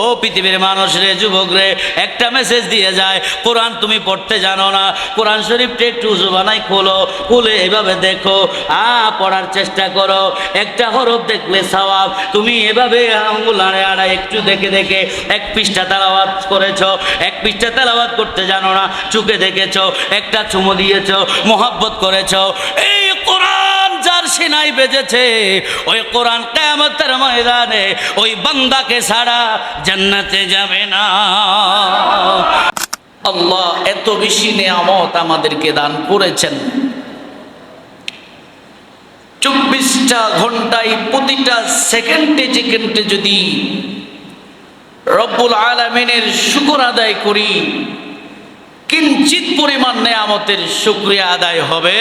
ও পৃথিবীর মানুষ রে, যুবক রে, একটা মেসেজ দিয়ে যায়। কোরআন তুমি পড়তে জানো না, কোরআন শরীফটা একটু জবানায় খোলো, খুলে এভাবে দেখো, পড়ার চেষ্টা করো। একটা হরফ দেখলে সওয়াব। তুমি এভাবে আঙ্গুল আড়ে আড়ায় একটু দেখে দেখে এক পৃষ্ঠা তেলাওয়াত করেছো, এক পৃষ্ঠা তেলাওয়াত করতে জানো না, চুকে দেখেছো, একটা চুমু দিয়েছো, মোহাব্বত করেছো। এই কোরআন যার সিনায় বেজেছে, ওই কোরআন কিয়ামতের ময়দানে ওই বান্দাকে ছাড়া জান্নাতে যাবে না। আল্লাহ এত বেশি নিয়ামত আমাদেরকে দান করেছেন। 24টা ঘন্টায় প্রতিটা সেকেন্ডে সেকেন্ডে যদি রব্বুল আলামিনের শুকর আদায় করি, কিঞ্চিত পরিমাণ নিয়ামতের শুকরিয়া আদায় হবে।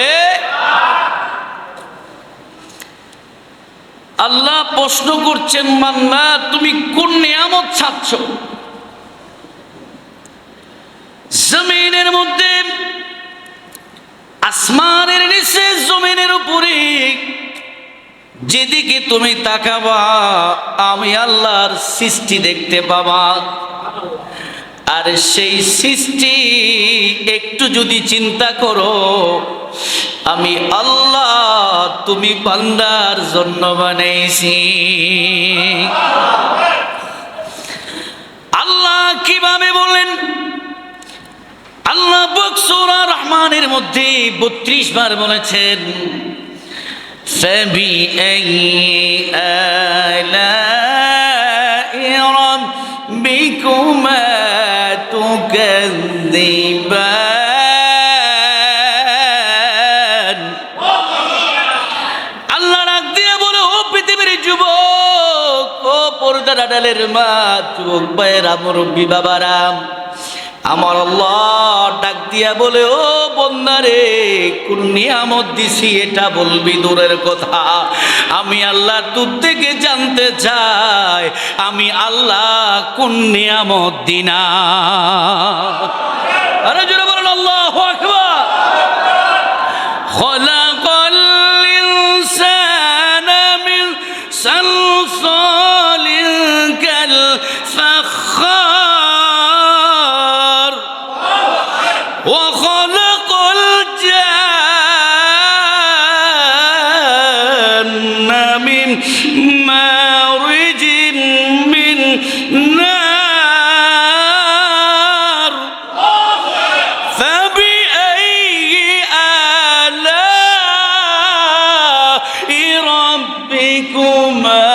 আল্লাহ প্রশ্ন করছেন, বান্দা তুমি কোন নিয়ামত চাচ্ছ? জমিনের মধ্যে, আসমানের নিচে, জমিনের উপরে যেদিকে তুমি তাকাবা আমি আল্লাহর সৃষ্টি দেখতে পাবা। আর সেই সৃষ্টি একটু যদি চিন্তা করো, আমি আল্লাহ তুমি বান্দার জন্য বানাইছি। আল্লাহ কিভাবে বলেন? আল্লাহ সূরা রহমানের মধ্যে 32 বার বলেছেন, فبأي آلاء ربكما تكذبان। আল্লাহ ডাক দিয়ে বলে, ও পৃথিবীর যুবক, ও পর্দার আড়ালের মা, যুবক ভাইয়েরা, মুরব্বী বাবারা, আমার আল্লাহ ডাক দিয়া বলে, ও বন্দারে, কোন নিয়ামত দিছি এটা বলবি দূরের কথা, আমি আল্লাহ তোর থেকে জানতে চাই আমি আল্লাহ কোন নিয়ামত দিনা। আরে জোরে বলেন আল্লাহু আকবার। খলাকাল ইনসানা মিন সালসালিন কাল ফাখার وخلق الجن من مارج من نار فبأي آلاء ربكما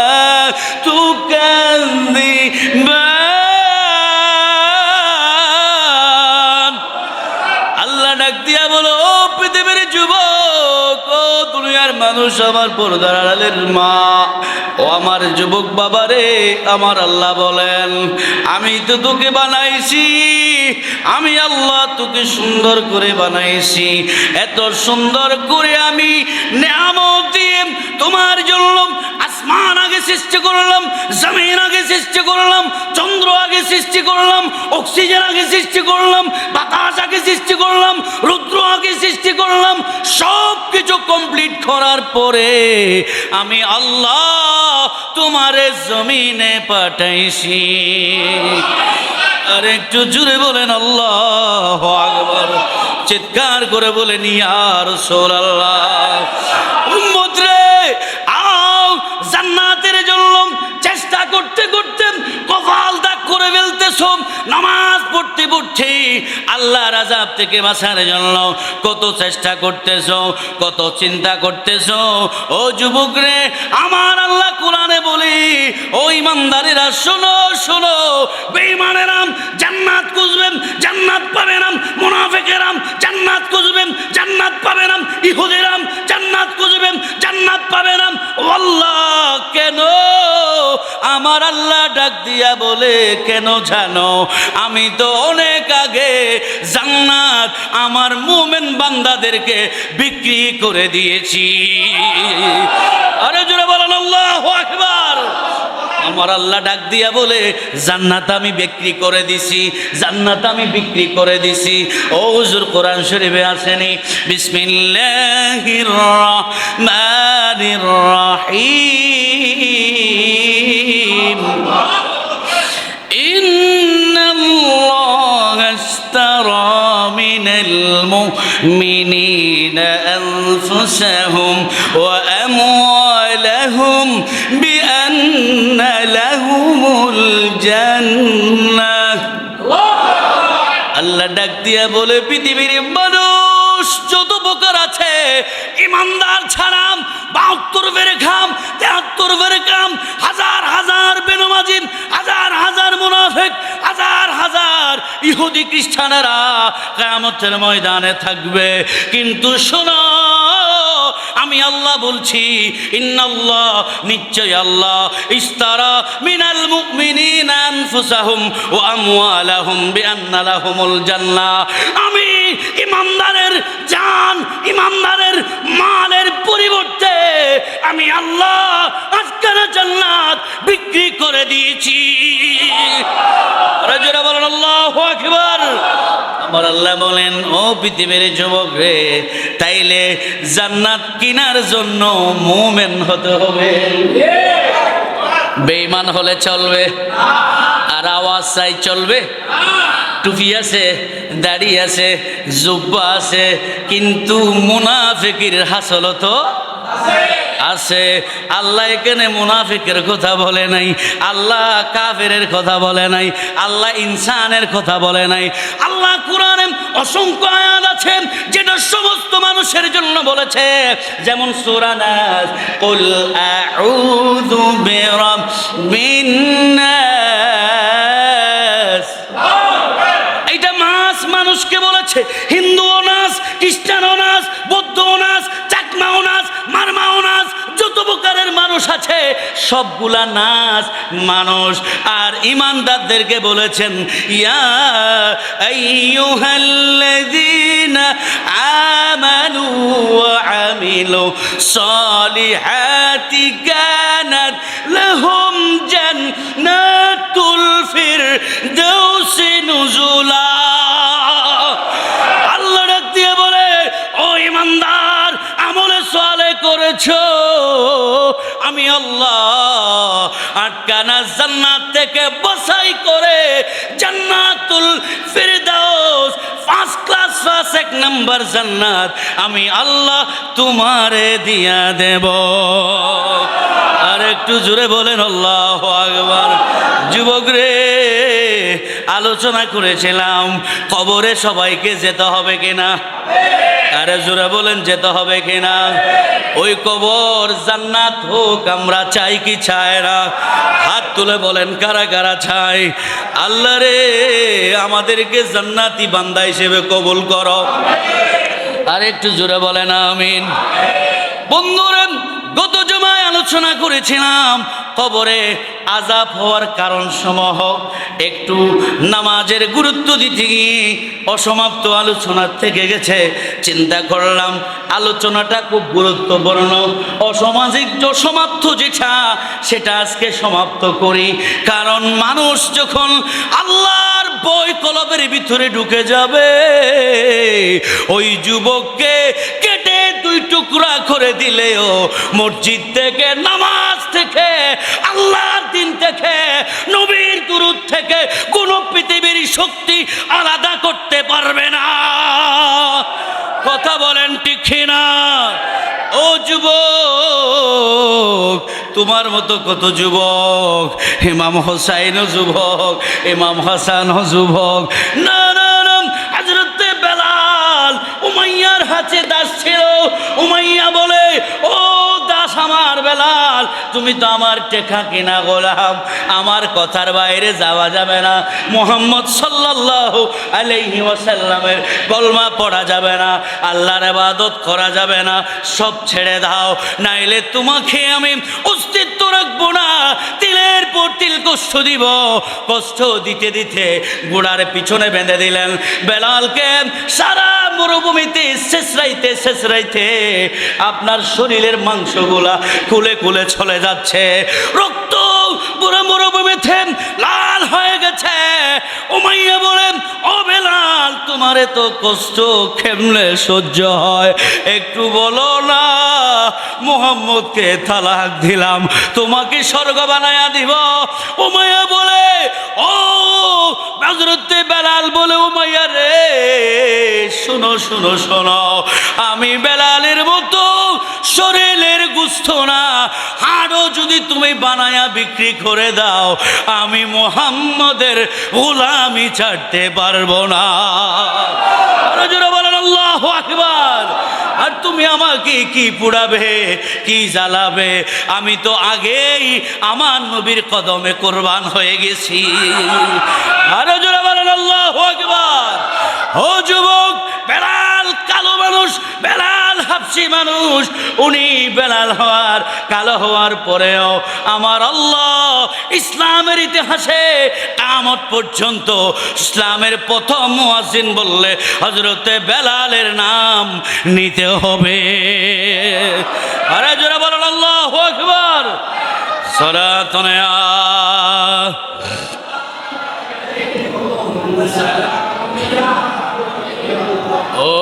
تكذبان। মানুষ, আমার পর্দার আড়ালের মা, ও আমার যুবক বাবারে, আমার আল্লাহ বলেন, আমি তো তোকে বানাইছি, আমি আল্লাহ তোকে সুন্দর করে বানাইছি। এত সুন্দর করে আমি নিয়ামত দিয়ে তোমার জন্য আসমান আগে সৃষ্টি করলাম, জমিন আগে সৃষ্টি করলাম, চন্দ্র আগে সৃষ্টি করলাম, অক্সিজেন আগে সৃষ্টি করলাম, বাতাস আগে সৃষ্টি করলাম, রুদ্র আগে সৃষ্টি করলাম। সব কিছু কমপ্লিট করার পরে আমি আল্লাহ তোমারে জমিনে পাঠাইছি। আর একটু জুড়ে বলেন আল্লাহু আকবার, চিৎকার করে বলেন ইয়া রাসূলুল্লাহ। উম্মত রে, আও জান্নাতের জন্য চেষ্টা করতে করতে কপাল দাগ করে ফেলতেছ, নামাজ পড়তে পড়তে আল্লাহর আযাব থেকে বাঁচার জন্য কত চেষ্টা করতেছ, কত চিন্তা করতেছ। ও যুবক রে, আমার আল্লাহ কোরআনে বলি, ও ইমানদারেরা শোনো শোনো, বেঈমানেরা জান্নাত খুঁজবেন, জান্নাত পাবে না, মুনাফিকেরা জান্নাত খুঁজবেন, জান্নাত পাবে না, ইহুদিরা জান্নাত খুঁজবেন, জান্নাত পাবে না। আল্লাহ কেন? আমার আল্লাহ ডাক দিয়া বলে, কেন জানো? আমি তো অনেক আগে জান্নাত আমার মুমিন বান্দাদেরকে বিক্রি করে দিয়েছি। আরে জোরে বলেন আল্লাহু আকবার। আমার আল্লাহ ডাক দিয়া বলে, জান্নাত আমি বিক্রি করে দিছি, জান্নাত আমি বিক্রি করে দিছি। ও হুজুর, কোরআন শরীফে আসেনি বিসমিল্লাহির রহমানির রহিম المؤمنين أنفسهم وأموالهم بأن لهم الجنة আল্লাহ ডাক দিয়া বলে পৃথিবীর মানুষ যত প্রকার আছে ইমানদার ছাড়া 72 বের খাম 73 বের কাম হাজার হাজার বেনমাজিম হাজার হাজার মুনাফিক হাজার হাজার ইহুদি খ্রিস্টানেরা কিয়ামতের ময়দানে থাকবে কিন্তু শোনো আমি আল্লাহ বলছি ইন্নাল্লাহ নিশ্চয় আল্লাহ ইস্তারা মিনাল মুমিনিনা আনফুসাহুম ওয়া আমওয়ালাহুম বিআন্না লাহুমুল জান্নাহ আমি ইমানদারের জান ইমানদারের মালের পরিবর্তে আমি আল্লাহ আজকানা জান্নাত বিক্রি করে দিয়েছি রাজুরা বলেন আল্লাহু আকবার আমার আল্লাহ বলেন ও পৃথিবীর যুবক রে তাইলে জান্নাত কেনার জন্য মুমিন হতে হবে বেঈমান হলে চলবে আর আওয়াজ চাই চলবে টুপি আছে দাড়ি আছে জুব্বা আছে কিন্তু মুনাফিকের হাসলত আছে আল্লাহ এখানে মুনাফিকের কথা বলে নাই আল্লাহ কাফেরের কথা বলে নাই আল্লাহ ইনসানের কথা বলে নাই আল্লাহ কোরআনে অসংখ্য আয়াত আছে যেটা সমস্ত মানুষের জন্য বলেছে যেমন সূরা নাস কুল আউযু বিরাব্বিন নাস এইটা মানুষকে বলেছে হিন্দুও নাস খ্রিস্টানও নাস বৌদ্ধও নাস চাকমাও নাস মারমাও নাস যত প্রকারের মানুষ আছে সবগুলা নাস মানুষ আর ইমানদারদেরকে বলেছেন ইয়া আইয়ুহাল্লাযীনা আমানু ওয়া আমিলু সলিহাতি কানাত লাহুম জান্নাতুল ফিরদাউসি নুজুলা আল্লাহ ডাক দিয়ে বলে ও ইমানদার আমলে সালেহ করেছো আমি আল্লাহ আটকানা জান্নাত থেকে বাছাই করে জান্নাতুল ফিরদাউস ফার্স্ট ক্লাস ফার্স্ট এক নাম্বার জান্নাত আমি আল্লাহ তোমারে দিয়া দেব আর একটু জোরে বলেন আল্লাহু আকবার যুবক রে আলোচনা করেছিলাম কবরে সবাইকে যেতে হবে কিনা আরে জোরে বলেন যেতে হবে কিনা ওই কবর জান্নাত হোক আমরা চাই কি চাই না হাত তুলে বলেন কারা কারা চাই আল্লাহ রে আমাদেরকে জান্নাতি বান্দা হিসেবে কবুল করো আর একটু জোরে বলেন আমিন বন্ধুরা গত জমায় আলোচনা করেছিলাম কবরে আযাব হওয়ার কারণ সমূহ একটু নামাজের গুরুত্ব দিতে গিয়ে অসমাপ্ত আলোচনা থেকে গেছে চিন্তা করলাম আলোচনাটা খুব গুরুত্বপূর্ণ অসামাজিক অসমাপ্ত যেটা সেটা আজকে সমাপ্ত করি কারণ মানুষ যখন আল্লাহর ভয় কলবের ভিতরে ঢুকে যাবে ওই যুবককে কেটে দুই টুকরা করে দিলেও মসজিদ থেকে নামাজ থেকে আল্লাহর দিন থেকে নবীর দুরূদ থেকে কোনো পৃথিবীর শক্তি আলাদা করতে পারবে না কথা বলেন ঠিক না ও যুবক তোমার মতো কত যুবক ইমাম হোসাইনও যুবক ইমাম হাসানও যুবক না না না হযরত বেলাল উমাইয়ার হাতে দাস ছিল উমাইয়া বলে ও দাস আমার বেলাল তুমি তো আমার টেকা কিনা গোলাম আমার কথার বাইরে যাওয়া যাবে না মুহাম্মদ সাল্লাল্লাহু আলাইহি ওয়াসাল্লামের কলমা পড়া যাবে না আল্লাহর ইবাদত করা যাবে না সব ছেড়ে দাও নাইলে তোমাকে আমি অস্তিত্ব রাখবো না তিলের পর তিল কষ্ট দিব কষ্ট দিতে দিতে ঘোড়ার পিছনে বেঁধে দিলেন বেলালকে সারা মরুভূমিতে শেষরাইতে আপনার শরীরের মাংসগুলা খুলে খুলে চলে যাচ্ছে রক্ত পুরো মরুভূমিতে লাল হয়ে গেছে উমাইয়া বলেন ও বেলাল তোমার এত কষ্ট কেমনে সহ্য হয় একটু বলো না মুহাম্মদকে তালাক দিলাম তোমাকে স্বর্গ বানায়া দিব উমাইয়া বলে ও হযরত বেলাল বলে উমাইয়া রে শুনো শুনো শোনো, আমি বেলালের মতো শরীরের গুস্ত না, হাড়ও যদি তুমি বানায়া বিক্রি করে দাও, আমি মুহাম্মদের গোলামি ছাড়তে পারবো না। আরো জোরে বলেন আল্লাহু আকবার। আর তুমি আমাকে কি পুড়াবে, কি জ্বালাবে? আমি তো আগেই আমার নবীর কদমে কোরবান হয়ে গেছি। আরো জোরে বলেন আল্লাহু আকবার। ও যুবক, বেলাল কালো মানুষ, বেলাল হাবশী মানুষ, উনি বেলাল হওয়ার কালো হওয়ার পরেও আমার আল্লাহ ইসলামের ইতিহাসে কিয়ামত পর্যন্ত ইসলামের প্রথম মুয়াজ্জিন বললে হযরতে বেলালের নাম নিতে হবে। আরে জোরে বলেন আল্লাহু আকবার। সালাতুন ও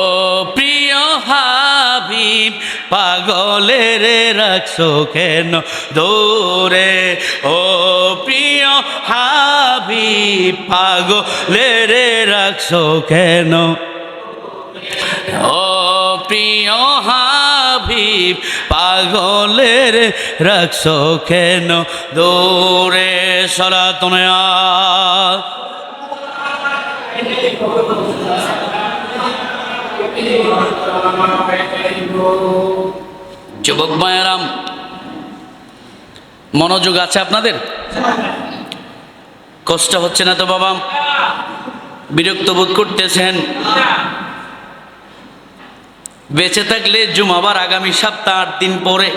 প্রিয় হাবিব, পাগলের রাখছো কেন দূরে? ও প্রিয় হাবিব, পাগলের রাখছো কেন? ও প্রিয় হাবিব, পাগলের রাখছো কেন দূরে? সালাতুন যুবক ভাইয়েরাম, মনোযোগ আছে আপনাদের? কষ্ট হচ্ছে না তো বাবা? বিরক্ত বোধ করতেছেন? বেঁচে থাকলে জুমাবার আগামী সপ্তাহ 8 দিন পরে,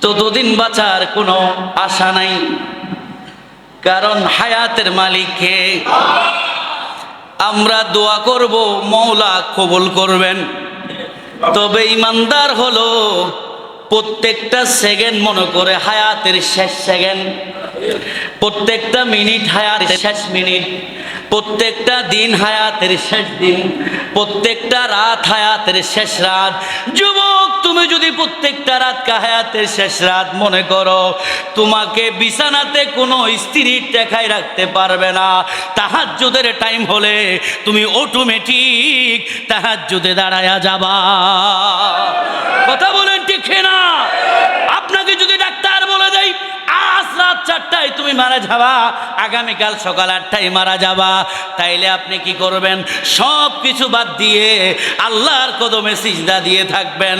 তো দুদিন বাঁচার কোনো আশা নাই, কারণ হায়াতের মালিক কে? আমরা দোয়া করব, মওলা কবুল করবেন। তবে ইমানদার হলো প্রত্যেকটা সেকেন্ড মনে করে হায়াতের শেষ সেকেন্ড, প্রত্যেকটা মিনিট হায়াতের শেষ মিনিট, প্রত্যেকটা দিন হায়াতের শেষ দিন, প্রত্যেকটা রাত হায়াতের শেষ রাত। যুবক, তুমি যদি প্রত্যেকটা রাতকে হায়াতের শেষ রাত মনে করো, তোমাকে বিছানাতে কোনো স্ত্রী টেকায় রাখতে পারবে না। তাহাজ্জুদের টাইম হলে তুমি অটোমেটিক তাহাজ্জুদে দাঁড়ায়া যাবা। কথা বলেন ঠিক না? আপনাকে যদি ডাক্তার বলে দেয় আজ রাত 4টায় তুমি মারা যাবা, আগামীকাল সকাল 8টায় মারা যাবা, তাইলে আপনি কি করবেন? সব কিছু বাদ দিয়ে আল্লাহর কদমে সিজদা দিয়ে থাকবেন।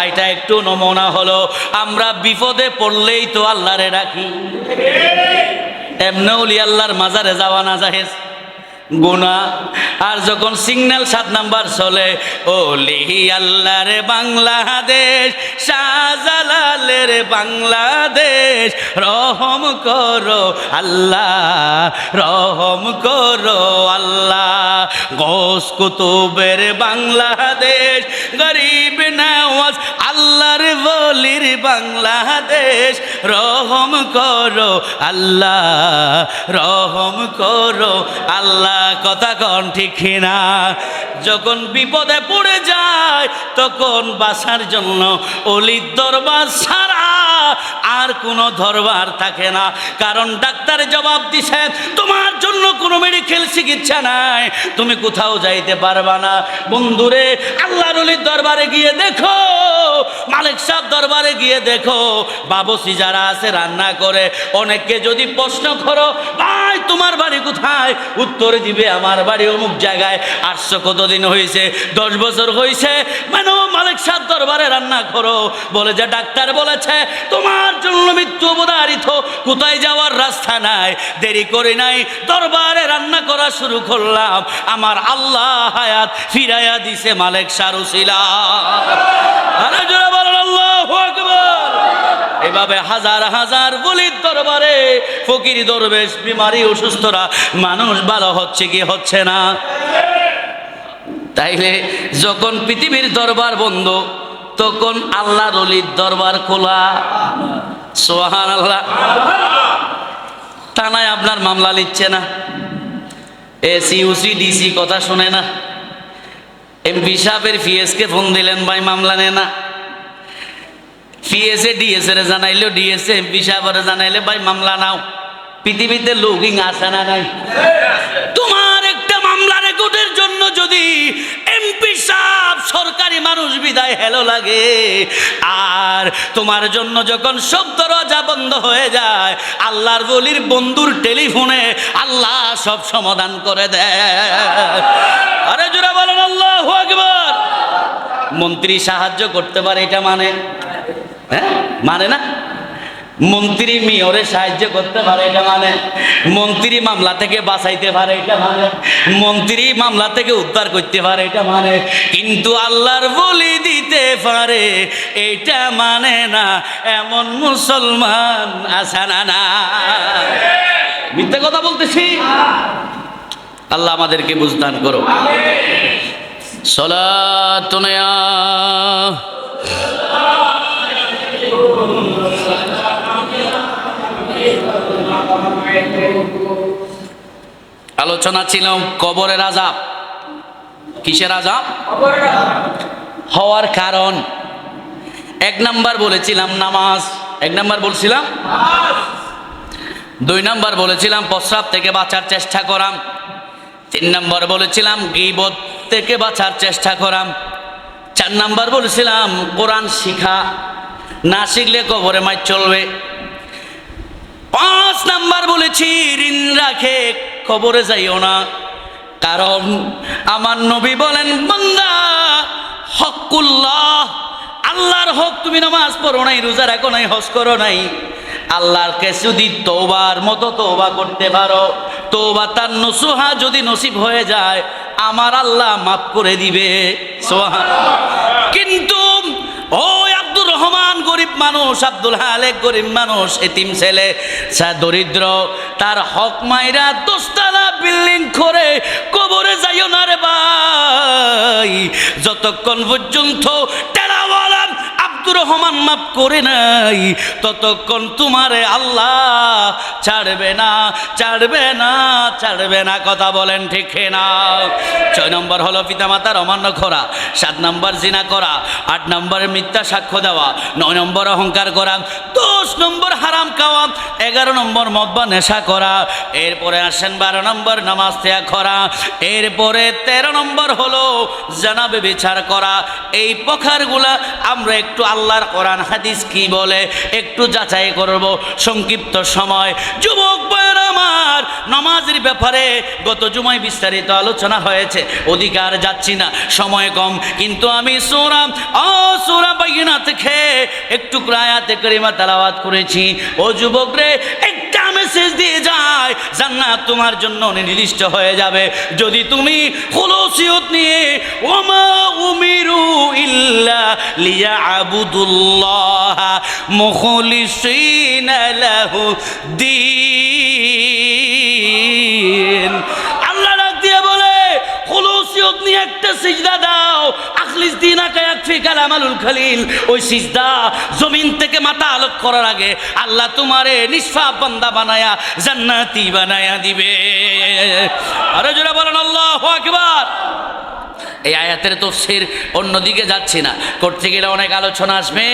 এটা একটু নমুনা হলো। আমরা বিপদে পড়লেই তো আল্লাহরে ডাকি, এমনি ওলি আল্লাহর মাজারে যাওয়া না জায়েজ, গুনাহ। আর যখন সিগন্যাল 7 নাম্বার চলে, ওলি আল্লাহর বাংলাদেশ, শাহজালালের বাংলাদেশ, রহম করো আল্লাহ, রহম করো আল্লাহ, গৌস কুতুবের বাংলাদেশ, গরিব নওয়াজ আল্লাহর ওলির বাংলাদেশ, রহম করো আল্লাহ, রহম করো আল্লাহ। কথা কন ঠিক না? যখন বিপদে পড়ে যায় তখন বাঁচার জন্য অলির দরবার ছাড়া আর কোনো দরবার থাকে না। কারণ ডাক্তার জবাব দিছে তোমার জন্য কোনো মেডিকেল চিকিৎসা নাই, তুমি কোথাও যাইতে পারবা না। বন্ধুরে, আল্লাহর অলির দরবারে গিয়ে দেখো, মালিক সাহেব দরবারে গিয়ে দেখো, বাবুসি যারা আছে রান্না করে, অনেককে যদি প্রশ্ন করো ভাই তোমার বাড়ি কোথায়, উত্তর দিবে আমার বাড়ি অমুক জায়গায়। 800 কতদিন হয়েছে? 10 বছর হয়েছে। মানে মালিক সাহেব দরবারে রান্না করো, বলে যে ডাক্তার বলেছে তোমার জন্য মৃত্যু অবধারিত, কোথায় যাওয়ার রাস্তা নাই। দেরি করে নাই, দরবারে রান্না করা শুরু করলাম, আমার আল্লাহ হায়াত ফিরাইয়া দিছে মালিক সারুসিলা। আরে জোরে বলেন আল্লাহু আকবার। এভাবে হাজার হাজার বলির দরবারে ফকির দরবেশ, বিমারি অসুস্থরা মানুষ ভালো হচ্ছে কি হচ্ছে না? তাইলে যখন পৃথিবীর দরবার বন্ধ, তখন আল্লাহর ওলির দরবার খোলা। সুবহানাল্লাহ। থানায় আপনার মামলা লিখছে না, এসি ইউসি ডিসি কথা শুনে না, এমপি সাহেবের পিএসকে ফোন দিলেন, ভাই মামলা নে না। পিএসএ ডিএসএ রে জানাইলেও ডিএসএ এমপি সাহেবের জানাইলে ভাই মামলা নাও। পৃথিবীতে লোকিং আছে না নাই? তোমার একটা মামলা রেকর্ডের জন্য যদি বিদায় হেলো লাগে। আর তোমার জন্য যখন সব দরজা বন্ধ হয়ে যায়, আল্লাহর ওলির বন্ধুর টেলিফোনে আল্লাহ সব সমাধান করে দেয়। আরে জোরে বলেন আল্লাহু আকবার। মন্ত্রী সাহায্য করতে পারে, এটা মানে হ্যাঁ মানে না? মন্ত্রী মেয়রে সাহায্য করতে পারে, এটা মানে মন্ত্রী মামলা থেকে বাঁচাইতে পারে, এটা মানে মন্ত্রী মামলা থেকে উদ্ধার করতে পারে, এটা মানে। কিন্তু আল্লাহর বলি দিতে পারে এটা মানে না, এমন মুসলমান আছে না? না, মিথ্যা কথা বলতেছি? আল্লাহ আমাদেরকে বুঝদান করো। সালাতুন ইয়া আলোচনা ছিল কবরের আযাব। কিসের আযাব? হওয়ার কারণ। 1 নাম্বার বলেছিলাম নামাজ, 1 নাম্বার বলছিলাম। 2 নাম্বার বলেছিলাম প্রস্রাব থেকে বাঁচার চেষ্টা করা। 3 নাম্বার বলেছিলাম গীবত থেকে বাঁচার চেষ্টা করা। 4 নাম্বার বলেছিলাম কোরআন শিখা, না শিখলে কবরে মার চলবে। 5 নাম্বার বলেছি ঋণ রাখে কবরে যাইও না, কারণ আমার নবী বলেন বান্দা হকুল্লাহ, আল্লাহর হক, তুমি নামাজ পড়ো নাই, রোজা রাখো নাই, হজ করো নাই, আল্লাহরকে যদি তওবার মতো তওবা করতে পারো, তওবা তার নসুহা যদি নসিব হয়ে যায়, আমার আল্লাহ মাফ করে দিবে। সুবহানাল্লাহ। কিন্তু ওই আব্দুর রহমান গরিব মানুষ, আব্দুল হালেক গরিব মানুষ, এতিম ছেলে, দরিদ্র, তার হক মাইরা 10 তলা বিল্ডিং করে কবরে যাইও না রে ভাই, যতক্ষণ পর্যন্ত টেরাওয়ালা আব্দুর রহমান মাফ করে নাই, ততক্ষণ তোমারে আল্লাহ ছাড়বে না, ছাড়বে না, ছাড়বে না। কথা বলেন ঠিক না? 6 নম্বর হলো পিতামাতার অমান্য করা, 7 নম্বর জিনা করা, 8 নম্বর মিথ্যা সাক্ষ্য দেওয়া, 9 নম্বর অহংকার করা, 10 নম্বর হারাম খাওয়া, 11 নম্বর মদ বা নেশা করা, এরপরে আসেন 12 নম্বর নামাজ ত্যাগ করা, এরপরে 13 নম্বর হলো জানাবে বিচার করা। এই প্রকারগুলা আমরা একটু আল্লাহর কোরআন হাদিস কি বলে একটু যাচাই করব সংক্ষিপ্ত সময়। যুবক ভাইরা আমার, নামাজের ব্যাপারে গত জুমায় বিস্তারিত আলোচনা হয়েছে, অধিকার যাচ্ছি না, সময় কম, কিন্তু আমি সূরা বাইনা থেকে একটু আয়াতে কারিমা তেলাওয়াত করেছি। ও যুবক রে, একটা মেসেজ দিয়ে যায়, জান্নাত তোমার জন্য নির্দিষ্ট হয়ে যাবে যদি তুমি খুলুসিয়ত নিয়ে ওমা উমিরু ইল্লা লিয়াবুদুল্লাহ মুখলিসিনা লাহু দ্বীন। আল্লাহ ডাক দিয়ে বলে খুলুসিয়ত নিয়ে একটা সিজদা দাও, আখলিস দীনাকা ইয়াকফিকাল আমালুল খলিল। ওই সিজদা জমিন থেকে মাথা আলোক করার আগে আল্লাহ তোমারে নিষ্পাপ বান্দা বানায়া জান্নাতি বানায়া দিবে। আরে জোরে বলেন আল্লাহু আকবার। এই আয়াতের তাফসীর অন্যদিকে যাচ্ছি না, করতে গেলে অনেক আলোচনা আসবে,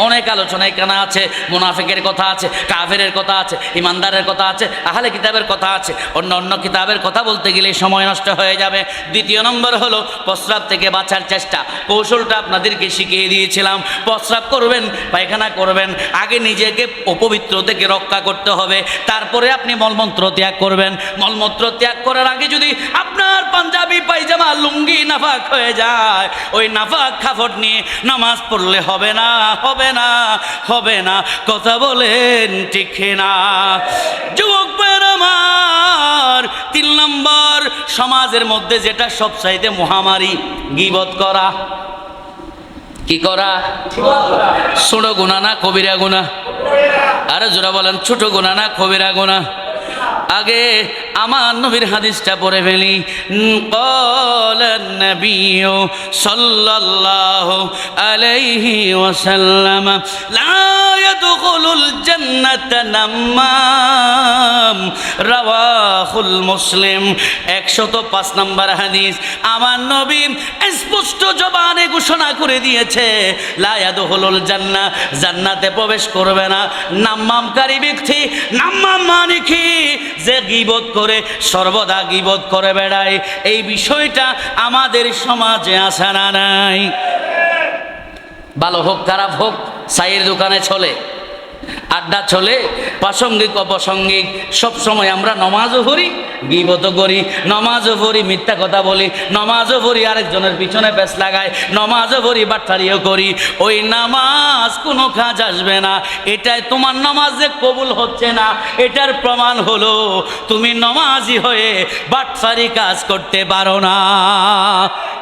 অনেক আলোচনা এখানে আছে, মুনাফিকের কথা আছে, কাফেরের কথা আছে, ইমানদারের কথা আছে, আহলে কিতাবের কথা আছে, অন্য কিতাবের কথা বলতে গেলে সময় নষ্ট হয়ে যাবে। 2 নম্বর হলো প্রস্রাব থেকে বাঁচার চেষ্টা। কৌশলটা আপনাদেরকে শিখিয়ে দিয়েছিলাম। প্রস্রাব করবেন, পায়খানা করবেন, আগে নিজেকে অপবিত্র থেকে রক্ষা করতে হবে, তারপরে আপনি মলমূত্র ত্যাগ করবেন। মলমূত্র ত্যাগ করার আগে যদি আপনার পাঞ্জাবি পায়জামা লুঙ্গি নাফাক হয়ে যায়, ওই নাফাক কাপড় নিয়ে নামাজ পড়লে হবে না, হবে না, হবে না। কথা বলেন ঠিক না? যুবক ভাইরা আমার, 3 নম্বর সমাজের মধ্যে যেটা সবচাইতে মহামারী, গীবত করা। কি করা? ছোট গুনাহ না কবিরা গুনাহ? আরে জোরা বলেন, ছোট গুনাহ না কবিরা গুনাহ? আগে আমার নবীর হাদিসটা পড়ে ফেলি। ক্বালান নবিয়্যু সাল্লাল্লাহু আলাইহি ওয়াসাল্লাম লা ইয়াদখুলুল জান্নাতা নাম্মাম, রাওয়াহুল মুসলিম। 105 নম্বর হাদিস। আমার নবী স্পষ্ট জবানে ঘোষণা করে দিয়েছে, লা ইয়াদখুলুল জান্নাহ, জান্নাতে প্রবেশ করবে না নাম্মামকারী ব্যক্তি। নাম্মাম মানে কি? যে গীবত করে, সর্বদা গীবত করে বেড়ায়। এই বিষয়টা আমাদের সমাজে আসে না নাই? ভালো হোক খারাপ হোক, চায়ের দোকানে চলে, আড্ডা চলে, প্রাসঙ্গিক অপ্রাসঙ্গিক, সব সময় আমরা নমাজও পড়ি, গীবতও করি, নমাজও পড়ি, মিথ্যা কথা বলি, নমাজও পড়ি, আরেকজনের পিছনে পেছ লাগাই, নমাজও পড়ি, বাটফারিও করি। ওই নামাজ কোনো কাজ আসবে না। এটাই তোমার নামাজ যে কবুল হচ্ছে না, এটার প্রমাণ হলো তুমি নমাজি হয়ে বাটফারি কাজ করতে পারো না।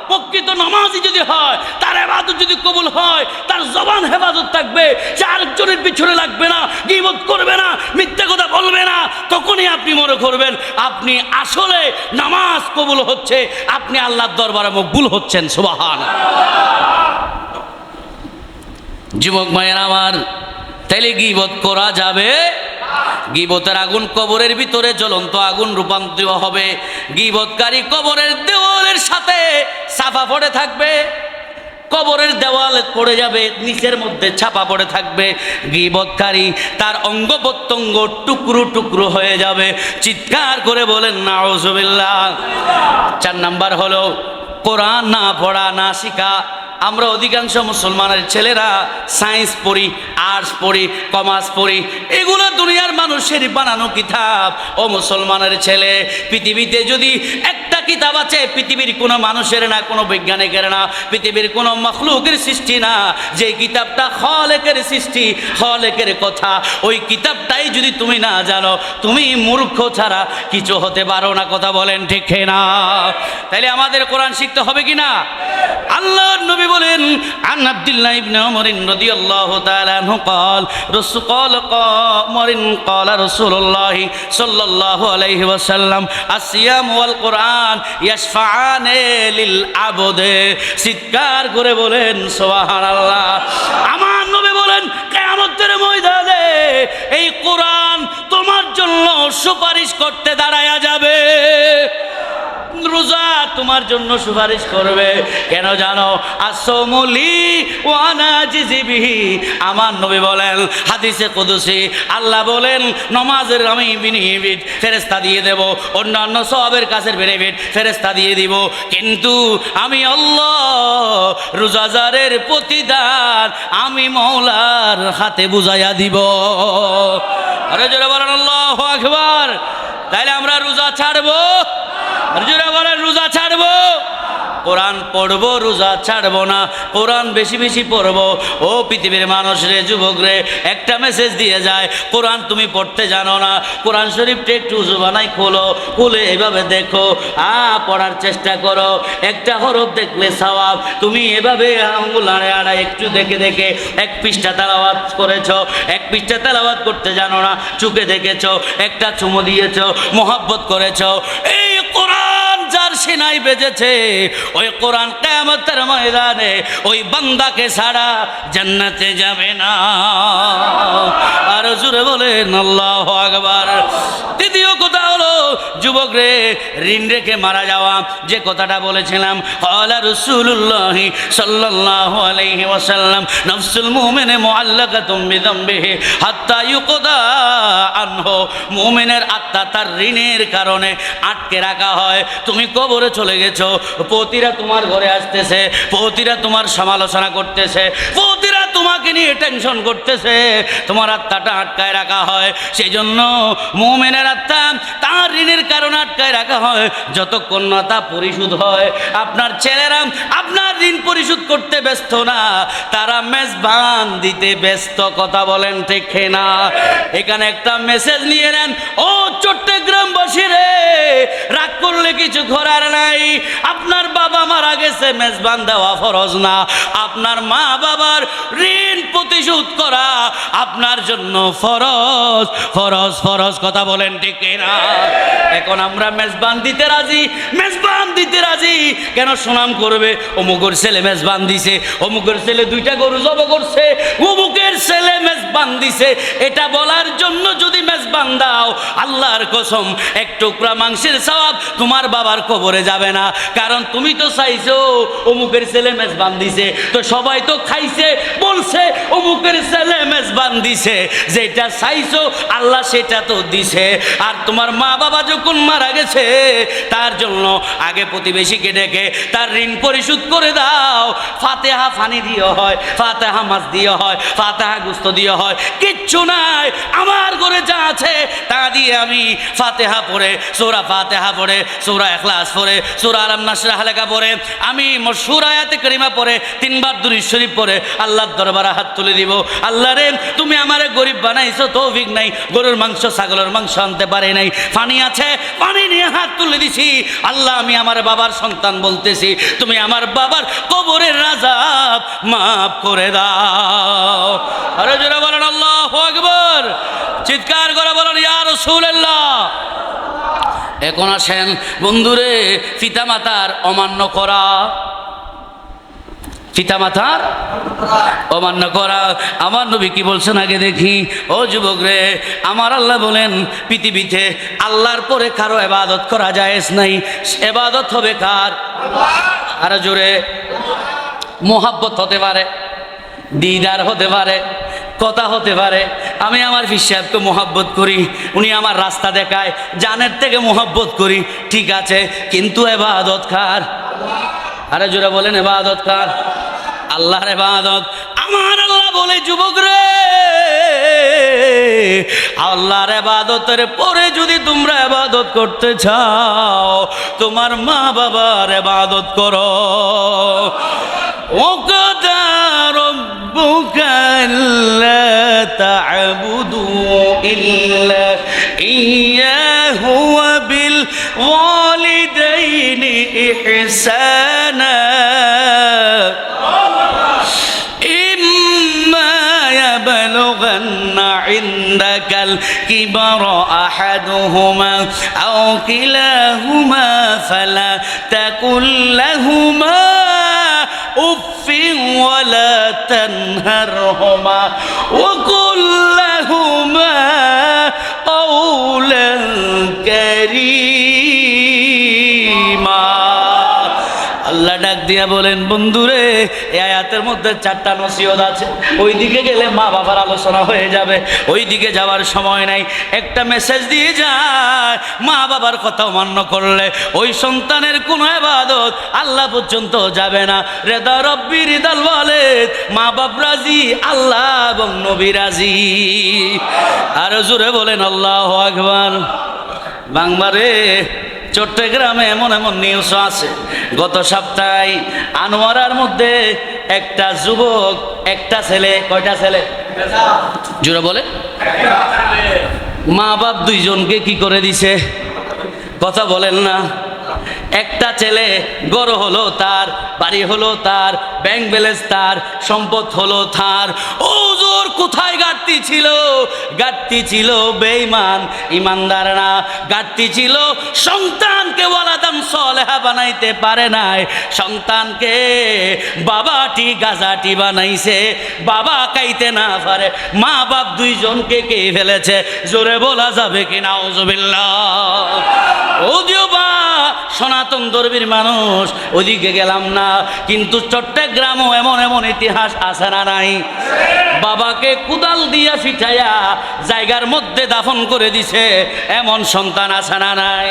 প্রকৃত নামাজি যদি হয়, তার ইবাদত যদি কবুল হয়, তার জবান হেফাজত থাকবে, সে আরেকজনের পিছনে লাগবে না, গীবত করবে না, মিথ্যা কথা বলবে না। তখনই আপনি মনে করবেন আপনি আসলে নামাজ কবুল হচ্ছে, আপনি আল্লাহর দরবারে মকবুল হচ্ছেন। সুবহানাল্লাহ। যুবক ভাইয়েরা আমার, তাইলে গীবত করা যাবে? গীবতের আগুন কবরের ভিতরে জ্বলন্ত আগুন রূপান্তরিত হবে। গীবতকারী কবরের দেওয়ালের সাথে ছাপা পড়ে থাকবে, কবরের দেওয়াল পড়ে যাবে, নিচের মধ্যে ছাপা পড়ে থাকবে। গীবতকারী তার অঙ্গ প্রত্যঙ্গ টুকরো টুকরো হয়ে যাবে। চিৎকার করে বলেন নাউজুবিল্লাহ। 4 নাম্বার হলো কোরআন না পড়া, না শিখা। আমরা অধিকাংশ মুসলমানের ছেলেরা সায়েন্স পড়ি, আর্টস পড়ি, কমার্স পড়ি, এগুলো দুনিয়ার মানুষের বানানো কিতাব। ও মুসলমানের ছেলে, পৃথিবীতে যদি একটা কিতাব আছে, পৃথিবীর কোনো মানুষের না, কোনো বৈজ্ঞানিকের না, পৃথিবীর কোনো মখলুকের সৃষ্টি না, যে কিতাবটা খালেকের সৃষ্টি, খালেকের কথা, ওই কিতাবটাই যদি তুমি না জানো, তুমি মূর্খ ছাড়া কিছু হতে পারো না। কথা বলেন ঠিক না? তাইলে আমাদের কোরআন শিখতে হবে কি না? আল্লাহর নবী বলেন, আন আব্দুল্লাহ ইবনে উমর রাদিয়াল্লাহু তাআলা আনহু قال رسول قال قال قال رسول الله صلى الله عليه وسلم الصيام والقرآن يشفعان للعبد। চিৎকার করে বলেন সুবহানাল্লাহ। আমার নবী বলেন, কিয়ামতের ময়দানে এই কোরআন তোমার জন্য সুপারিশ করতে দাঁড়ায়া যাবে। রোজা তোমার জন্য সুপারিশ করবে। কেন জানো? আসৌমুলি ওয়া নাজিজি বিহি। আমার নবী বলেন হাদিসে কুদসি, আল্লাহ বলেন নামাজের আমি বেনিফিট ফেরেশতা দিয়ে দেব, অন্যান্য সওয়াবের কাছের বেনিফিট ফেরেশতা দিয়ে দিব, কিন্তু আমি আল্লাহ রোজাদারের প্রতিদান আমি মওলার হাতে বুঝাইয়া দিব। আরে জোরে বলেন আল্লাহু আকবার। তাইলে আমরা রোজা ছাড়বো? জোরে বলেন রোজা ছাড়বো? কোরআন পড়বো, রোজা ছাড়বো না। কোরআন বেশি বেশি পড়বো। ও পৃথিবীর মানুষ রে, যুবক রে, একটা মেসেজ দিয়ে যায়, কোরআন তুমি পড়তে জানো না, কোরআন শরীফটা একটু জুবানাই খোলো, খুলে এভাবে দেখো, পড়ার চেষ্টা করো। একটা হরফ দেখলে সওয়াব। তুমি এভাবে আঙ্গুল আড়ে আড়া একটু দেখে দেখে 1 পৃষ্ঠা তেলাওয়াত করেছো, 1 পৃষ্ঠা তেলাওয়াত করতে জানো না, চুকে দেখেছো, একটা চুমু দিয়েছো, মোহাব্বত করেছো। এই কোরআন যার সিনাই বেজেছে, ওই কোরআন কিয়ামতের ময়দানে ওই বান্দাকে ছাড়া জান্নাতে যাবে না। আর জোরে বলেন আল্লাহু আকবার। তৃতীয় কথা হলো, যুবক রে, ঋণ রেখে মারা যাওয়া। যে কথাটা বলেছিলাম, ক্বালা রাসূলুল্লাহ সাল্লাল্লাহু আলাইহি ওয়াসাল্লাম, নাফসুল মুমিনে মুআল্লাকাতুম বিযামবিহি হাত্তা ইউকদা আনহু। মুমিনের আত্মা তার ঋণের কারণে আটকে রাখা হয়। তুমি কবরে চলে গেছো, পতিরা তোমার ঘরে আসতেছে, পতিরা তোমার সমালোচনা করতেছে, পতিরা তোমাকে নিয়ে টেনশন করতেছে, তোমার আত্মাটা আটকায় রাখা হয়। সেই জন্য মুমিনের আত্মা তার ঋণের কারণে আটকায় রাখা হয়, যতক্ষণ না তা পরিশোধ হয়। আপনার ছেলেরা আপনার ঋণ পরিশোধ করতে ব্যস্ত না, তারা মেজবান দিতে ব্যস্ত। কথা বলেন ঠিক না? এখানে একটা মেসেজ নিয়ে নেন। ও চট্টগ্রামবাসী রে, রাগ করলে কিছু করার নাই। আপনার বাবা মারা গেছে, মেজবান দেওয়া ফরজ না। আপনার মা বাবার ঋণ পরিশোধ করা আপনার জন্য ফরজ, ফরজ, ফরজ। কথা বলেন ঠিক না? এখন আমরা মেজবান দিতে রাজি, মেজবান দিতে রাজি। কেন সুনাম করবে? অমুকের ছেলে মেজবান দিছে, অমুকের ছেলে 2টা গরু জব করছে, অমুকের ছেলে মেজবান দিছে। এটা বলার জন্য যদি মেজবান দাও, আল্লাহর কসম 1 টুকরা মাংসের সওয়াব তোমার বাবার কবরে যাবে না। কারণ তুমি তো চাই চাইছো, অমুকের ছেলে মেজবান দিছে, তো সবাই তো খাইছে বলছে অমুকের ছেলে মেজবান দিছে, যেটা চাইছো আল্লাহ সেটা তো দিছে। আর তোমার মা বাবা যখন মারা গেছে তার জন্য আগে প্রতিবেশীকে ডেকে তার ঋণ পরিশোধ করে দাও। ফাতেহা ফানি দিয়ে হয়, ফাতেহা মাছ দিয়ে হয়, ফাতেহা গুস্ত দিয়ে হয়, কিচ্ছু নাই। আমার ঘরে যা আছে তা দিয়ে আমি ফাতেহা পড়ে, সূরা ফাতেহা পড়ে, সূরা ইখলাস পড়ে, সূরা আলাম নাশরাহ লেখা পড়ে, আমি মশহুর আয়াতে কারিমা পড়ে 3 বার দুরূদ শরীফ পড়ে আল্লাহর দরবারে হাত তুলে দিব। আল্লাহ রে, তুমি আমারে গরিব বানাইছো, তৌফিক নাই, গরুর মাংস ছাগলের মাংস আনতে পারে নাই, পানি আছে পানি নিয়ে হাত তুলে দিছি। আল্লাহ, আমি আমার বাবার সন্তান বলতেছি, তুমি আমার বাবার কবরের আযাব মাফ করে দাও। আরে জোরে বলেন আল্লাহু আকবার, চিৎকার করে বলেন ইয়া রাসূলুল্লাহ। এখন আসেন বন্ধুরে, পিতামাতার অমান্য করা, পিতামাতার অমান্য করা আমার নবী কি বলছেন আগে দেখি। ও যুবক রে, আমার আল্লাহ বলেন পৃথিবীতে আল্লাহর পরে কারো ইবাদত করা জায়েজ নাই। ইবাদত হবে কার? আরো জোরে। মোহাব্বত হতে পারে, দিদার হতে পারে, কথা হতে পারে। আমি আমার পীর সাহেবকে মোহাব্বত করি, উনি আমার রাস্তা দেখায়, জানের থেকে মোহাব্বত করি, ঠিক আছে, কিন্তু ইবাদত কার? আরে জোরে বলেন, ইবাদত কার? আল্লাহর ইবাদত। আমার আল্লাহ বলে যুবক রে, আল্লাহর ইবাদতের পরে যদি তোমরা ইবাদত করতে চাও, তোমার মা বাবার ইবাদত করো। ওয়াকাদা রাব্বুকা আল্লা তা'বুদু ইল্লা ইয়্যাহু ওয়া বিল ওয়ালিদাইনি ইহসানা يبلغن عندك الكبر أحدهما أو كلاهما فلا تقل لهما أف ولا تنهرهما وقل لهما قولا كريما। আল্লাহ ডাক দিয়া বলেন, বন্ধুরে, এই আয়াতের মধ্যে 4টা নসিহত আছে। ওই দিকে গেলে মা বাবার আলোচনা হয়ে যাবে, ওই দিকে যাওয়ার সময় নাই। একটা মেসেজ দিয়ে যায়, মা বাবার কথা অমান্য করলে ওই সন্তানের কোনো ইবাদত আল্লাহ পর্যন্ত যাবে না। রেদা রব্বি রিদাল ওয়ালিদ, মা বাপ রাজি, আল্লাহ এবং নবী রাজি। আর জোরে বলেন আল্লাহু আকবার। বাংলারে চট্টগ্রামে এমন এমন নিউজ আছে, গত সপ্তাহে আনোয়ারার মধ্যে একটা যুবক, একটা ছেলে, কয়টা ছেলে? জোরে বলে, মা বাপ দুইজনকে কি করে দিছে? কথা বলেন না। একটা ছেলে গড় হলো তার, বাড়ি হলো তার, ব্যাংক ব্যালেন্স তার, সম্পদ হলো তার। ওজোর কোথায় ঘাটতি ছিল? ঘাটতি ছিল বেঈমান, ইমানদার না। ঘাটতি ছিল সন্তানকে ওয়ালাদান সালেহা বানাইতে পারে নাই। সন্তানকে বাবাটি গাজাটি বানাইছে, বাবা খাইতে না পারে, মা বাপ দুইজনকে কে ফেলেছে? জোরে বলা যাবে কি নাউজুবিল্লাহ? ওদিও বা সনাতন ধর্মের মানুষ, ওদিকে গেলাম না, কিন্তু চট্টগ্রামও এমন এমন ইতিহাস আছে না নাই? বাবাকে কুদাল দিয়া ফিটাইয়া জায়গার মধ্যে দাফন করে দিছে, এমন সন্তান আছে না নাই?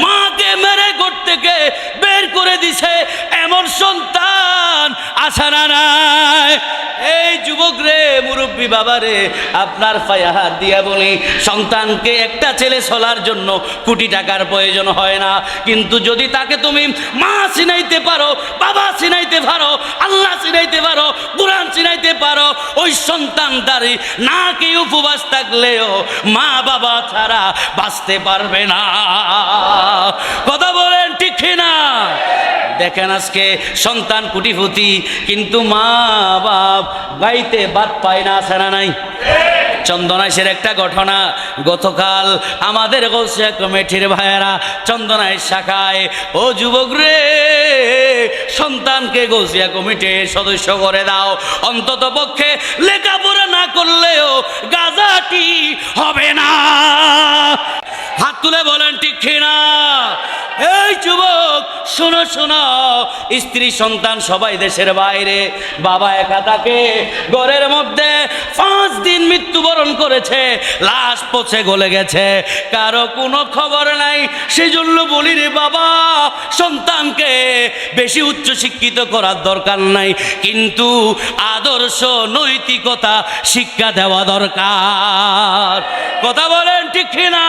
মাকে মেরে ঘর থেকে বের করে দিছে, এমন সন্তান আছে না নাই? এই যুবক রে, মুরব্বী বাবা রে, আপনার পায়ে হাত দিয়া বলি, সন্তানকে একটা ছেলে চলার জন্য কোটি টাকার প্রয়োজন হয় না, কিন্তু যদি তাকে তুমি মা চিনাইতে পারো, বাবা চিনাইতে পারো, আল্লাহ চিনাইতে পারো, কুরআন চিনাইতে পারো, ওই সন্তান দাঁড়ি না কি উপবাস থাকলেও মা বাবা ছাড়া বাঁচতে পারবে না। কথা বলেন ঠিক না? দেখেন আজকে সন্তান কোটিপতি, কিন্তু মা বাপ গাইতে বাদ পায় না, আছে না নাই? চন্দনাইশের একটা ঘটনা, গতকাল আমাদের গৌসিয়া কমিটির ভাইয়েরা চন্দনাইশ শাখায়, ও যুবক রে, সন্তানকে গৌসিয়া কমিটির সদস্য করে দাও, অন্তত পক্ষে লেখাপড়া না করলেও গাজাটি হবে না। হাত তুলে বলেন ঠিক না? এই যুবক শোনো শোনো, স্ত্রী সন্তান সবাই দেশের বাইরে, বাবা একা থাকে ঘরের মধ্যে। 5 দিন মৃত্যুবরণ করেছে, লাশ পচে গলে গেছে, কারো কোনো খবর নাই। সেজন্য বলি রে বাবা, সন্তানকে বেশি উচ্চ শিক্ষিত করার দরকার নাই, কিন্তু আদর্শ নৈতিকতা শিক্ষা দেওয়া দরকার। কথা বলেন ঠিক কিনা?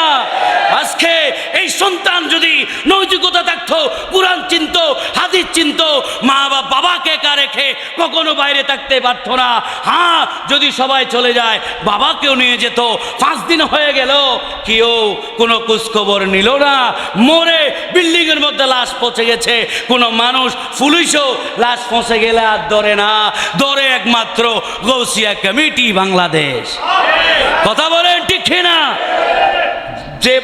আজকে এই সন্তান যদি নৈতিকতা থাকতো, কুরআন চিনতো, হাদিস চিনতো, মা বাবাকে একা রেখে কখনো বাইরে থাকতে পারতো না। হ্যাঁ, যদি সবাই চলে যায় বাবাকেও নিয়ে যেত। 5 দিন হয়ে গেল, কেউ কোনো খোঁজখবর নিল না, মরে বিল্ডিং এর মধ্যে লাশ পচে গেছে। কোনো মানুষ পুলিশও লাশ পচে গেলে আর ধরে না, ধরে একমাত্র গৌসিয়া কমিটি বাংলাদেশ। কথা বলেন ঠিক কিনা? যে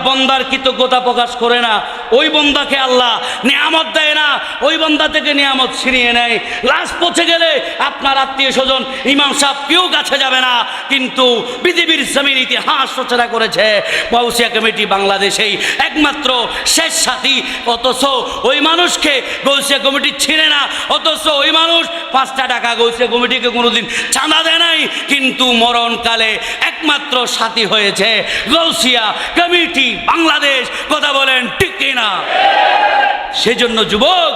বন্দার কৃতজ্ঞতা প্রকাশ করে না, ওই বন্দাকে আল্লাহ নিয়ামত দেয় না, ওই বন্দা থেকে নিয়ামত ছিনিয়ে নেয়। লাশ পচে গেলে আপনার আত্মীয় স্বজন, ইমাম সাহেব কেউ কাছে যাবে না, কিন্তু পৃথিবীর জমিন ইতিহাস রচনা করেছে গৌসিয়া কমিটি বাংলাদেশেই একমাত্র শেষ সাথী। অথচ ওই মানুষকে গৌসিয়া কমিটি ছিনে না, অথচ ওই মানুষ 5টা টাকা গৌসিয়া কমিটিকে কোনোদিন চাঁদা দেয় নাই, কিন্তু মরণকালে একমাত্র সাথী হয়েছে গৌসিয়া কমিটি বাংলাদেশ। কথা বলেন ঠিক কিনা? সেজন্য যুবক,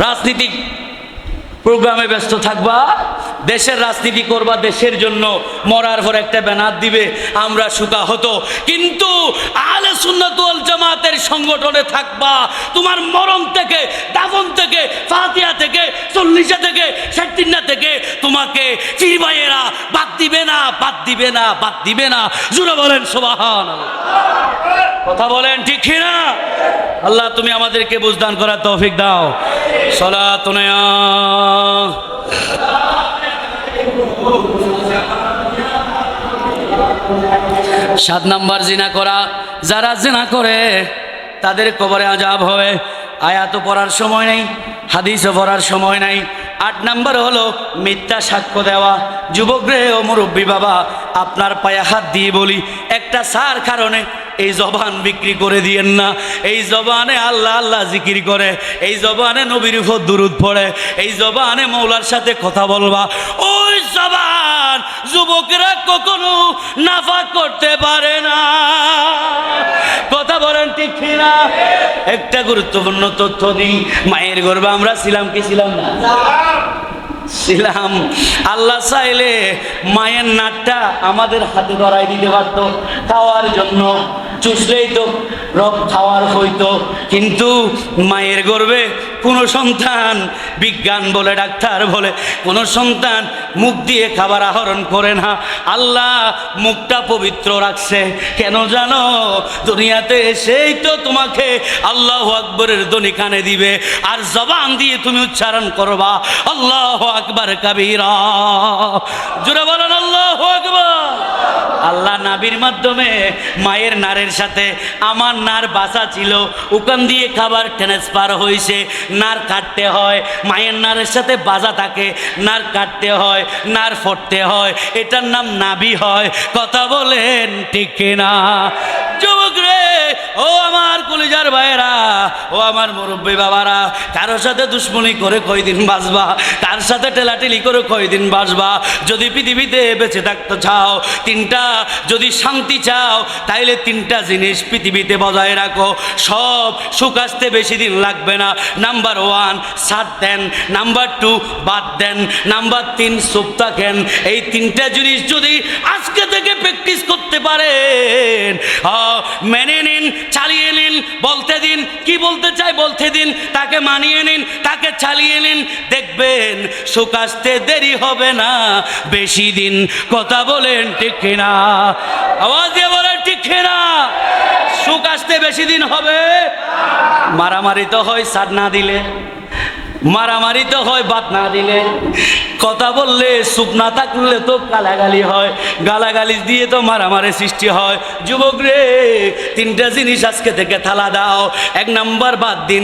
রাজনীতিক প্রোগ্রামে ব্যস্ত থাকবা, দেশের রাজনীতি করবা, দেশের জন্য মরার পর একটা ব্যানার দিবে আমরা সুখা হতো, কিন্তু আহলে সুন্নাত ওয়াল জামাতের সংগঠনে থাকবা। তোমার মরণ থেকে, দাফন থেকে, ফাতিহা থেকে, 40 থেকে, 60 থেকে তোমাকে পীর ভাইয়েরা বাদ দিবে না, বাদ দিবে না, বাদ দিবে না। জোরে বলেন সুবহানাল্লাহ। কথা বলেন ঠিক কিনা? আল্লাহ তুমি আমাদেরকে বুঝদান করার তৌফিক দাও। সালাতুন ইয়া 7 নাম্বার জিনা করা। যারা জিনা করে তাদের কবরে আযাব হবে। আয়াতও পড়ার সময় নেই, হাদিসও পড়ার সময় নাই। 8 নাম্বার হলো মিথ্যা সাক্ষ্য দেওয়া। যুবক রে ও মুরব্বী বাবা, আপনার পায়ে হাত দিয়ে বলি, একটা সার কারণে এই জবান বিক্রি করে দিয়েন না। এই জবানে আল্লাহ আল্লাহ জিকির করে, এই জবানে নবীর উপর দুরূদ পড়ে, এই জবানে মৌলার সাথে কথা বলবা। ওই জবান যুবকরা কখনো নাফাক করতে পারে না। কথা বলেন ঠিক কিনা? একটা গুরুত্বপূর্ণ তথ্য দিই, মায়ের গর্ভে আমরা ছিলাম কি ছিলাম না? ছিলাম। আল্লাহ চাইলে মায়ের নাটটা আমাদের হাতে ধরাই দিতে পারতো খাওয়ার জন্য, চুষলেই তো রব খাওয়ার হইতো। কিন্তু মায়ের গর্ভে কোনো সন্তান, বিজ্ঞান বলে, ডাক্তার বলে, কোনো সন্তান মুখ দিয়ে খাবার আহরণ করে না। আল্লাহ মুখটা পবিত্র রাখছে কেন জানো? দুনিয়াতে এসেই তো তোমাকে আল্লাহু আকবরের ধ্বনি কানে দিবে, আর জবান দিয়ে তুমি উচ্চারণ করবা আল্লাহু আকবার কাবীরা। জোরে বলেন আল্লাহু আকবার। আল্লাহ নাবির মাধ্যমে মায়ের নারের সাথে আমার নার বাসা ছিল, ওখান দিয়ে খাবার ট্রান্সফার হয়েছে। নার কাটতে হয়, মায়ের নারের সাথে বাজা থাকে, নার কাটতে হয়, নার ফটতে হয়, এটার নাম নাভি হয়। কথা বলেন ঠিক কিনা? যুবক রে, ও আমার কলিজার ভাইয়েরা, ও আমার মুরব্বী বাবারা, কারোর সাথে দুশ্মনী করে কয়দিন বাঁচবা? কার সাথে টেলাটেলি করে কয়দিন বাঁচবা? যদি পৃথিবীতে বেঁচে থাকতে চাও, 3টা যদি শান্তি চাও, তাইলে 3টা জিনিস পৃথিবীতে বজায় রাখো। সব সুখ আসতে বেশি দিন লাগবে না। নাম্বার 1 সাথ দেন, নাম্বার 2 বাদ দেন, নাম্বার 3 চুপ থাকেন। এই 3টা জিনিস যদি আজকে থেকে প্র্যাকটিস করতে পারেন, মেনে নিন, চালিয়ে নিন, বলতে দিন, কি বলতে চাই বলতে দিন, তাকে মানিয়ে নিন, তাকে চালিয়ে নিন, দেখবেন সুখ আসতে দেরি হবে না বেশি দিন। কথা বলেন ঠিক কিনা? আওয়াজ দিয়ে বলেন ঠিক কিনা? সুখ আসতে বেশি দিন হবে? মারামারি তো হয় সার না দিলে, মারামারি তো হয় বাদ না দিলে, কথা বললে চুপ না থাকলে তো গালাগালি হয়, গালাগালি দিয়ে তো মারামারি সৃষ্টি হয়। যুবক রে, তিনটা জিনিস আজকে থেকে থালা দাও। এক নম্বর বাদ দিন,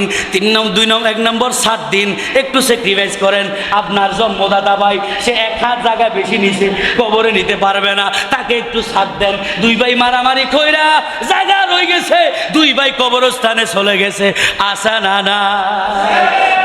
এক নম্বর 60 দিন একটু স্যাক্রিফাইস করেন। আপনার জন্মদাতা ভাই সে 1 হাত জায়গা বেশি নিছে, কবরে নিতে পারবে না, তাকে একটু ছাড় দেন। 2 ভাই মারামারি কইরা জায়গা রয়ে গেছে, 2 ভাই কবরস্থানে চলে গেছে, আসা না না।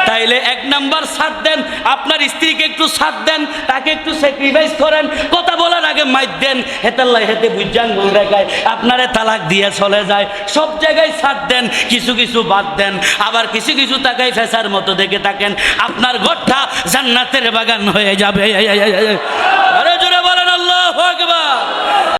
তাইলে 1 নাম্বার ছাড় দেন, আপনার স্ত্রীকে একটু ছাড় দেন, তাকে একটু স্যাক্রিফাইস করেন, কথা বলার আগে মাইর দেন, হেতাল্লাই হেতে বুঝাঙ্গুল রেখায় আপনারে তালাক দিয়ে চলে যায়। সব জায়গায় ছাড় দেন, কিছু কিছু বাদ দেন, আবার কিছু কিছু তাকাই ফেসার মতো দেখে থাকেন, আপনার ঘরটা জান্নাতের বাগান হয়ে যাবে।